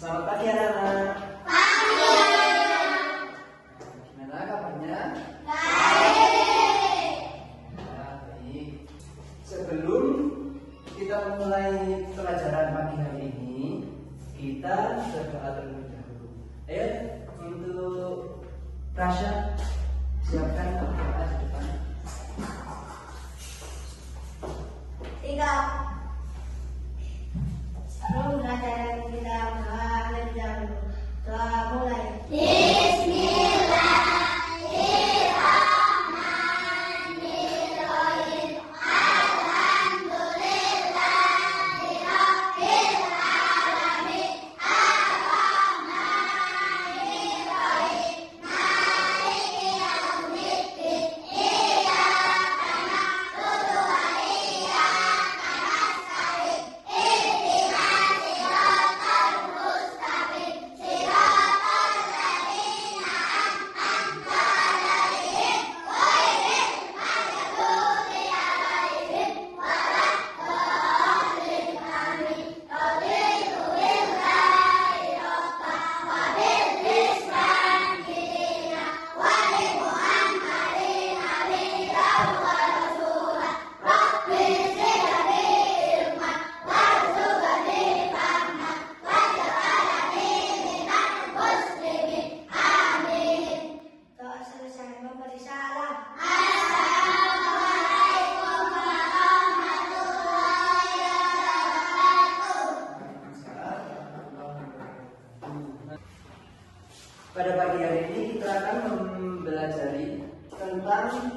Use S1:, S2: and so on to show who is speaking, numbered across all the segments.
S1: Selamat pagi anak-anak.
S2: Pagi.
S1: Gimana kabarnya?
S2: Baik.
S1: Baik. Sebelum kita memulai pelajaran pagi hari ini, kita berdoa terlebih dahulu. Ayo, untuk Rasya, siapkan doa di depan.
S2: 3. Sebelum belajar kita berdoa terlebih dahulu. Doa mulai. Bismillahirrahmanirrahim. Alhamdulillahirabbil alamin. Arrahmanirrahim. Maliki yaumiddin. Iyyaka na'budu wa iyyaka nasta'in. Ihdinas siratal mustaqim. Siratal ladzina an'amta 'alaihim ghairil maghdubi 'alaihim waladdallin. Amin. Raditu billahi rabban wa bil islami dinan wa bi Muhammadin nabiyyan wa rasulan. Rabbi zidni ilman warzuqni fahman waj'alni minal muslimin. Amin. Doa selesai, memberi salam. Assalamualaikum warahmatullahi wabarakatuh.
S1: Pada pagi hari ini kita akan mempelajari tentang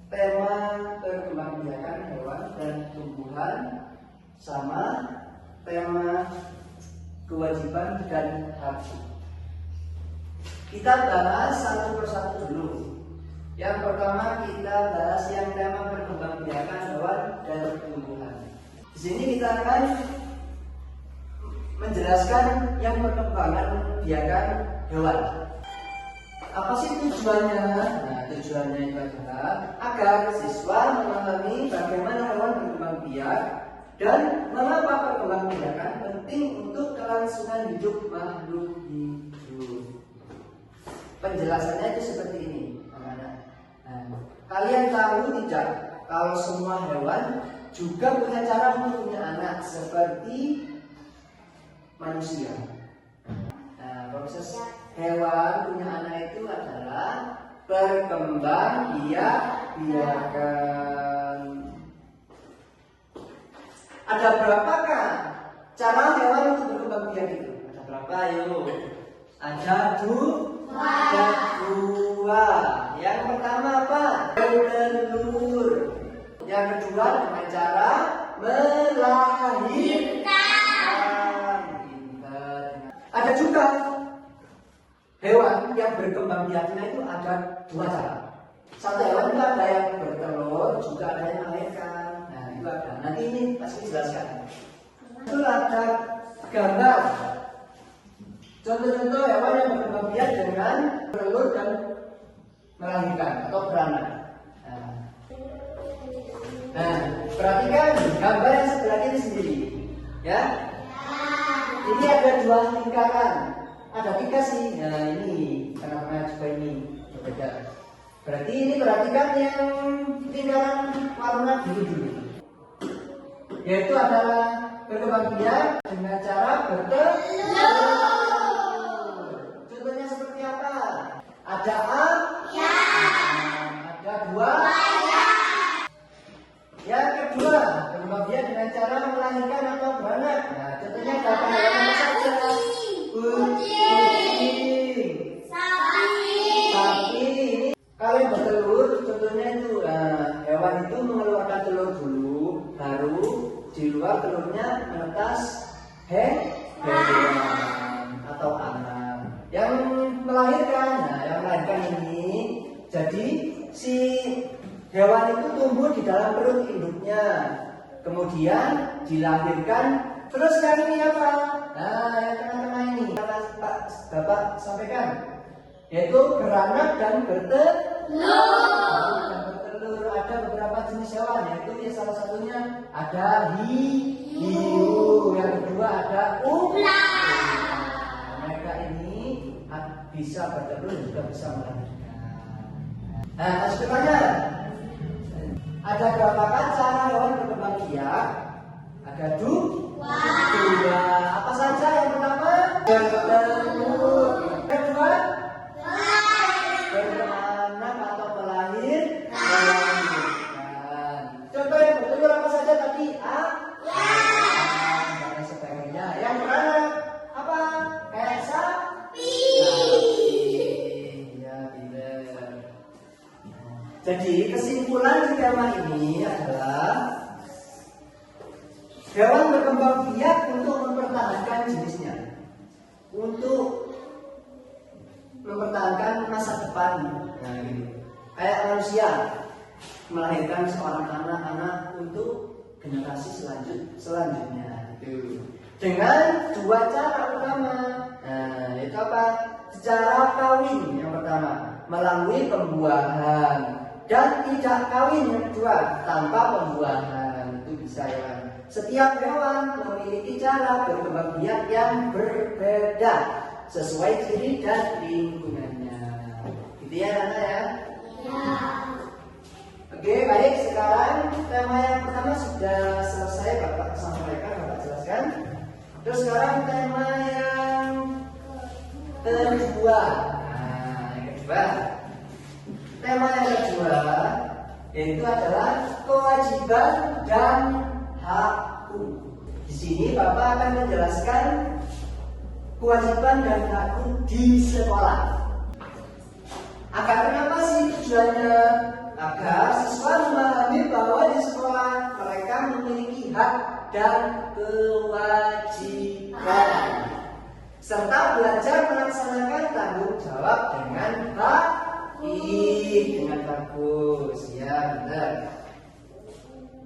S1: tema perkembangbiakan hewan dan tumbuhan sama tema kewajiban dan hak. Kita bahas satu persatu dulu. Yang pertama kita bahas yang tema perkembangbiakan hewan dan tumbuhan. Di sini kita akan menjelaskan yang perkembangan biakan hewan. Apa sih tujuannya? Nah, tujuannya itu adalah agar siswa memahami bagaimana hewan berkembang biak dan mengapa perkembang biakan penting untuk kelangsungan hidup makhluk hidup. Penjelasannya itu seperti ini, anak-anak. Nah, kalian tahu tidak kalau semua hewan juga punya cara untuk punya anak seperti manusia. Nah, proses hewan punya anak itu adalah berkembang biakan. Ada berapakah cara hewan untuk berkembang biak itu? Ada berapa? Ayo. Ada dua. Yang pertama apa? Bertelur. Yang kedua dengan cara melahirkan. Ada juga hewan yang berkembang biaknya itu ada dua cara. Satu hewan itu ada yang bertelur, juga ada yang melahirkan. Nah, itu ada. Nanti ini pasti dijelaskan. Itu ada gambar contoh-contoh hewan yang berkembang biak dengan bertelur dan melahirkan atau beranak. Nah, perhatikan gambar yang sebelah ini sendiri, ya. Ini ada dua lingkaran. Ada tiga sih. Nah, ini tengah-tengah juga ini berbeda. Berarti ini perhatikan yang lingkaran warna biru dulu. Yaitu adalah berkembang biak dengan cara bertelur. Contohnya seperti apa? Ada A, ya. Ada dua, ya. Yang kedua, berkembang biak dengan cara melahirkan atau beranak. Nah, contohnya ada apa saja? Kucing, sapi. Kalau yang bertelur, contohnya itu hewan itu mengeluarkan telur dulu, baru di luar telurnya menetas hewan atau anak. Yang melahirkan, yang melahirkan ini, jadi si hewan itu tumbuh di dalam perut induknya, kemudian dilahirkan. Terus yang ini apa? Nah, yang tengah-tengah ini Bapak sampaikan, yaitu beranak dan bertelur. Ada beberapa jenis hewan, yaitu salah satunya ada hiu, yang kedua ada ular. bisa bertelur juga bisa melahirkan. Nah, sebenarnya ada berapakah cara hewan berkembang biak? Ada dua. Apa saja? Yang pertama bertelur, yang kedua beranak atau melahirkan. Contoh yang bertelur apa saja tadi? Dan sebagainya. Yang beranak apa? Kayak sapi. Ya, benar. Jadi kesimpulan di tema ini adalah hewan berkembang biak untuk mempertahankan jenisnya, untuk mempertahankan masa depan. Nah, gitu. Kayak manusia melahirkan seorang anak-anak untuk generasi selanjutnya. Gitu. Dengan dua cara utama. Nah, itu apa? Secara kawin yang pertama melalui pembuahan, dan tidak kawin yang kedua tanpa pembuahan. Itu bisa ya. Setiap hewan memiliki cara berkembang biak yang berbeda sesuai ciri dan lingkungannya. Gitu ya, Nana ya? Ya. Oke, baik. Sekarang tema yang pertama sudah selesai Bapak sampaikan, Bapak jelaskan. Terus sekarang tema yang kedua. Nah, yang kedua. Tema yang kedua yaitu adalah kewajiban dan hakku. Di sini Bapak akan menjelaskan kewajiban dan hakku di sekolah. Agar kenapa sih tujuannya? Agar siswa memahami bahwa di sekolah mereka memiliki hak dan kewajiban, serta belajar melaksanakan tanggung jawab dengan dengan bagus. Ya, benar.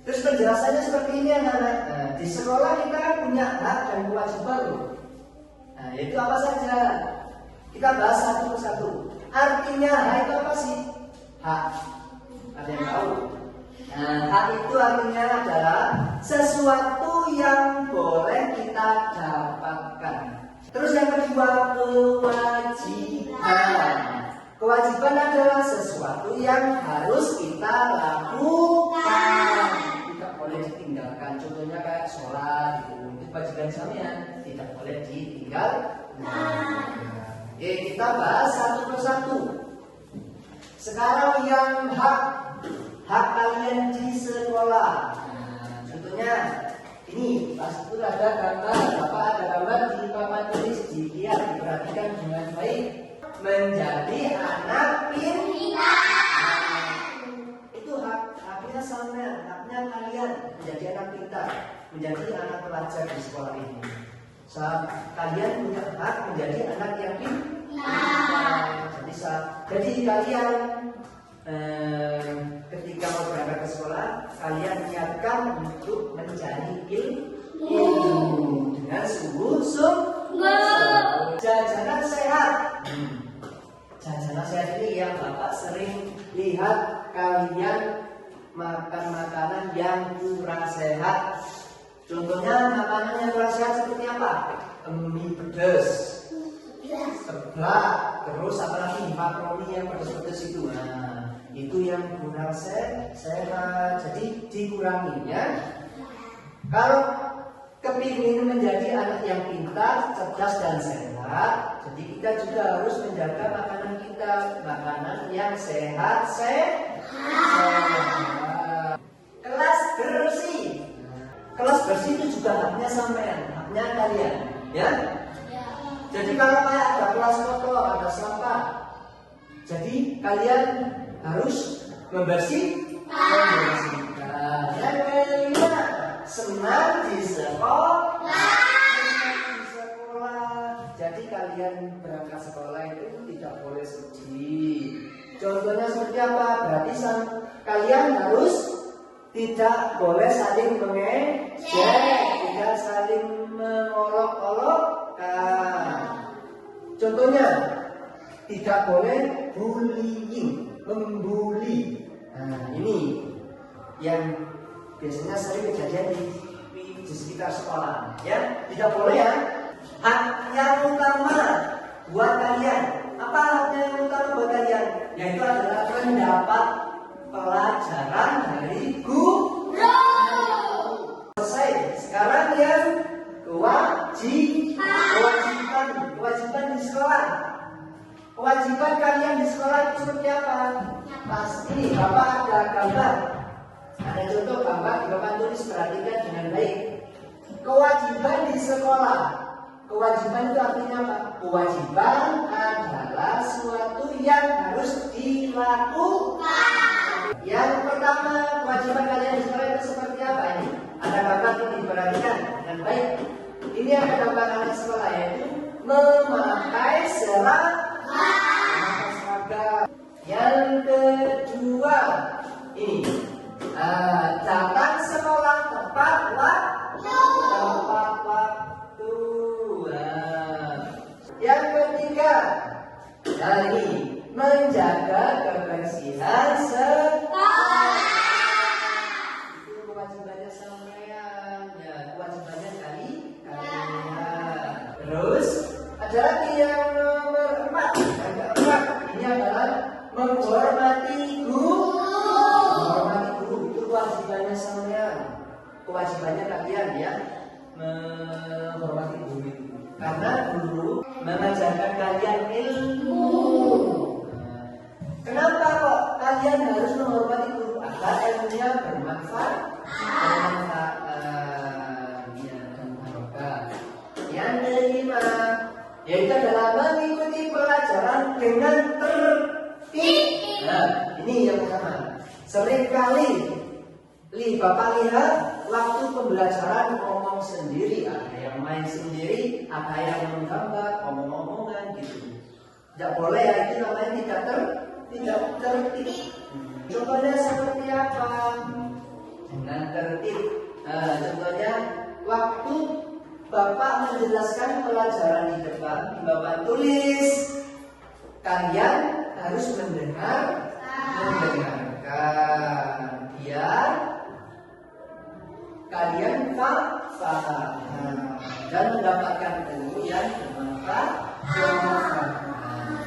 S1: Terus penjelasannya seperti ini, anak-anak. Nah, di sekolah kita kan punya hak dan kewajiban loh. Nah, itu apa saja? Kita bahas satu persatu. Artinya hak itu apa sih? Hak. Ada yang tahu? Nah, hak itu artinya adalah sesuatu yang boleh kita dapatkan. Terus yang kedua, kewajiban. Kewajiban adalah sesuatu yang harus kita lakukan, tidak boleh ditinggalkan. Contohnya kayak sholat, itu kewajiban sampean, tidak boleh ditinggalkan. Oke, kita bahas satu persatu. Sekarang yang hak kalian di sekolah. Nah, contohnya ini pas itu ada gambar, Bapak ada gambar di papan tulis, dilihat, diperhatikan dengan baik. Menjadi anak pintar. Itu haknya sampean, haknya kalian menjadi anak pintar, menjadi anak pelajar di sekolah ini. Kalian punya hak menjadi anak yang pintar. Jadi kalian ketika mau berangkat ke sekolah, kalian niatkan untuk mencari ilmu dengan sungguh-sungguh. Jajanan sehat. Jajanan sehat ini yang Bapak sering lihat kalian makan makanan yang kurang sehat. Contohnya makanan yang kurang sehat seperti apa? Mie pedas, seblak, terus apalagi makaroni yang pedas-pedas itu. Nah, itu yang kurang sehat. Jadi dikurangi ya. Kalau kepingin menjadi anak yang pintar, cerdas dan sehat, jadi kita juga harus menjaga makanan kita, makanan yang sehat. Kelas bersih. Kelas bersih itu juga haknya sampean, haknya kalian, ya. Jadi kalau kayak ada kelas kotor, ada sampah, jadi kalian harus membersihkan. Yang kelima, senang di sekolah. Jadi kalian berangkat sekolah itu tidak boleh sedih. Contohnya seperti apa? Berarti kalian harus tidak boleh saling mengejek, tidak saling mengolok-olokkan. Contohnya tidak boleh bullying, membuli. Nah, ini yang biasanya sering kejadian di sekitar sekolah, ya. Tidak boleh ya. Hak yang utama buat kalian Apa yang utama buat kalian? Yaitu adalah mendapat pelajaran dari guru. Selesai. Sekarang yang kewajiban di sekolah. Kewajiban kalian di sekolah itu seperti apa? Pasti Bapak ada gambar. Ada contoh gambar, Bapak tulis, perhatikan dengan baik. Kewajiban di sekolah. Kewajiban itu artinya apa? Kewajiban adalah sesuatu yang harus dilakukan. Yang pertama, kewajiban kalian di sekolah itu seperti apa ini? Ada gambar ini, diperhatikan dengan baik. Ini ada gambar anak sekolah, yaitu memakai seragam. Yang kedua, ini datang sekolah tepat waktu. Yang ketiga, ini menjaga kebersihan sekolah. Itu kewajibannya sampean, ya, kewajibannya kalian. Terus ada lagi yang nomor 4. Yang keempat, ini adalah menghormati guru. Menghormati guru itu kewajibannya sampean. Kewajibannya kalian ya, menghormati guru itu. Karena guru mengajarkan kalian ilmu. Kenapa kok kalian harus menghormati guru? Agar ilmunya bermanfaat. Yang kelima, yaitu adalah mengikuti pelajaran dengan tertib. Nah, ini yang pertama. Seringkali Bapak lihat waktu pembelajaran ngomong sendiri, ada yang main sendiri, ada yang menggambar, omong-omongan gitu. Tidak boleh ya, itu namanya tidak tertib. Contohnya seperti apa? Dengan tertib. Contohnya waktu Bapak menjelaskan pelajaran di depan, Bapak tulis, kalian harus mendengarkan biar kalian paham dan mendapatkan ilmu yang bermanfaat.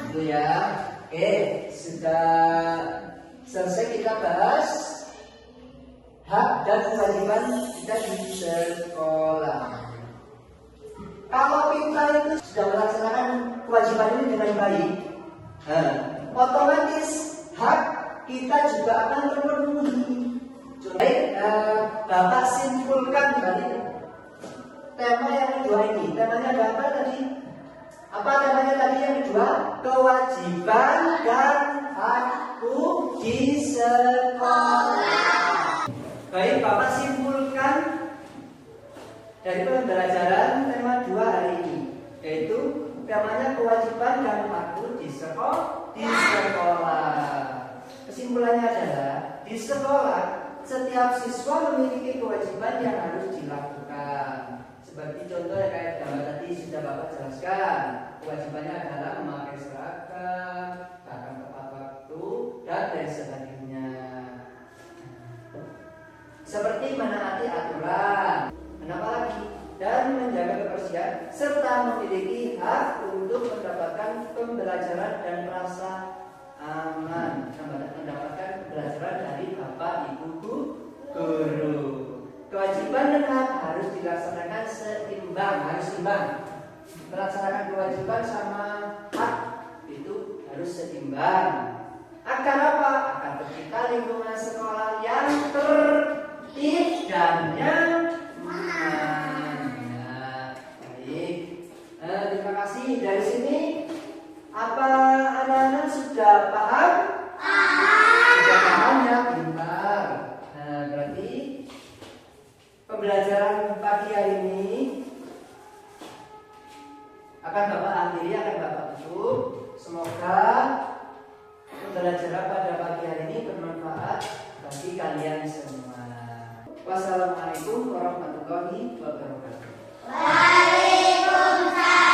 S1: Itu ya. Oke, sudah selesai kita bahas hak dan kewajiban kita di sekolah. Kalau kita itu sudah melaksanakan kewajiban ini dengan baik, otomatis hak kita juga akan terpenuhi. Baik, Bapak simpulkan tadi tema yang kedua ini. Temanya ada apa tadi? Apa temanya tadi yang kedua? Kewajiban dan hakku di sekolah. Baik, Bapak simpulkan dari pembelajaran tema 2 hari ini, yaitu temanya kewajiban dan hakku di sekolah. Kesimpulannya adalah di sekolah setiap siswa memiliki kewajiban yang harus dilakukan. Seperti contoh yang kayak gambar tadi sudah Bapak jelaskan. Kewajibannya adalah memakai seragam, datang tepat waktu, dan lain sebagainya. Seperti menaati aturan, kenapa lagi? Dan menjaga kebersihan, serta memiliki hak untuk mendapatkan pembelajaran dan merasa aman, mendapatkan pelajaran dari Bapak Ibu guru. Kewajiban dan hak harus dilaksanakan seimbang, harus imbang. Melaksanakan kewajiban sama hak itu harus seimbang. Agar apa? Agar tercipta lingkungan sekolah yang tertib dan nyaman. Baik. Terima kasih. Dari sini apa anak-anak sudah paham? Sudah paham ya, pintar. Berarti pembelajaran pagi hari ini akan Bapak akhiri, akan Bapak tutup. Semoga pembelajaran pada pagi hari ini bermanfaat bagi kalian semua. Wassalamualaikum warahmatullahi wabarakatuh.
S2: Waalaikumsalam.